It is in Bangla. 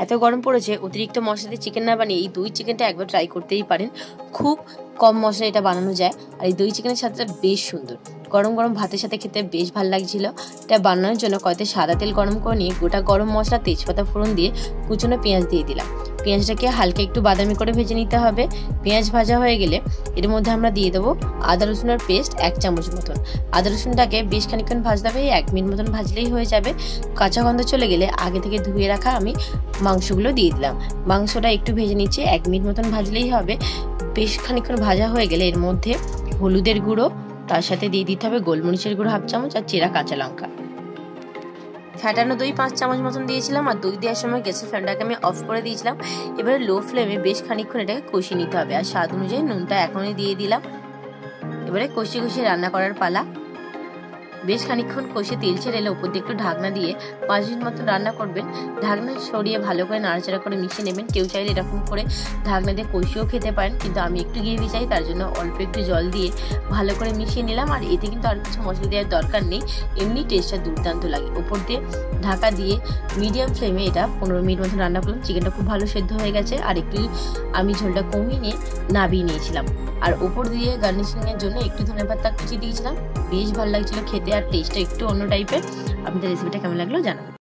এত গরম পড়েছে, অতিরিক্ত মশলা দিয়ে চিকেন না বানিয়ে এই দই চিকেনটা একবার ট্রাই করতেই পারেন। খুব কম মশলা এটা বানানো যায়, আর এই দই চিকেনের স্বাদটা বেশ সুন্দর। গরম গরম ভাতের সাথে খেতে বেশ ভালো লাগছিল। এটা বানানোর জন্য কয়েকটা সাদা তেল গরম করে নিয়ে গোটা গরম মশলা, তেজপাতা ফোড়ন দিয়ে কুচনো পেঁয়াজ দিয়ে দিলাম। পেঁয়াজটাকে হালকা একটু বাদামি করে ভেজে নিতে হবে। পেঁয়াজ ভাজা হয়ে গেলে এর মধ্যে আমরা দিয়ে দেবো আদা রসুনের পেস্ট 1 চামচ মতন। আদা রসুনটাকে বেশ খানিকক্ষণ ভাজতে হবে, 1 মিনিট মতন ভাজলেই হয়ে যাবে। কাঁচা গন্ধ চলে গেলে আগে থেকে ধুয়ে রাখা আমি মাংসগুলো দিয়ে দিলাম। মাংসটা একটু ভেজে নিচ্ছে, 1 মিনিট মতন ভাজলেই হবে। বেশ খানিকক্ষণ ভাজা হয়ে গেলে এর মধ্যে হলুদের গুঁড়ো, তার সাথে দিয়ে দিতে হবে গোলমরিচের গুঁড়ো 1/2 চামচ আর চেরা কাঁচা লঙ্কা। ফ্যাটানো দই 5 চামচ মতন দিয়েছিলাম, আর দই দেওয়ার সময় গ্যাসের ফ্লেমটাকে আমি অফ করে দিয়েছিলাম। এবারে লো ফ্লেমে বেশ খানিকক্ষণ এটাকে কষিয়ে নিতে হবে, আর স্বাদ অনুযায়ী নুনটা এখনই দিয়ে দিলাম। এবারে কষিয়ে কষিয়ে রান্না করার পালা। বেশ খানিকক্ষণ কষে তেল ছেড়ে এলে উপর দিয়ে একটু ঢাকনা দিয়ে 5 মিনিট মতো রান্না করবেন। ঢাকনা সরিয়ে ভালো করে নাড়াচাড়া করে মিশিয়ে নেবেন। কেউ চাইলে এরকম করে ঢাকনা দিয়ে কষিয়েও খেতে পারেন, কিন্তু আমি একটু গ্রেভি চাই, তার জন্য অল্প একটু জল দিয়ে ভালো করে মিশিয়ে নিলাম। আর এতে কিন্তু আর কিছু মশলা দেওয়ার দরকার নেই, এমনি টেস্টটা দুর্দান্ত লাগে। উপর দিয়ে ঢাকা দিয়ে মিডিয়াম ফ্লেমে এটা 15 মিনিট মতো রান্না করলাম। চিকেনটা খুব ভালো সেদ্ধ হয়ে গেছে, আর একটু আমি ঝোলটা কমিয়ে নিয়ে নাবিয়ে নিয়েছিলাম। আর উপর দিয়ে গার্নিশিং এর জন্য একটু ধনেপাতা কুচি দিয়েছিলাম। বেশ ভালো লাগছিল খেতে, আর টেস্টটা একটু অন্য টাইপের। আপনাদের রেসিপিটা কেমন লাগলো জানাবেন।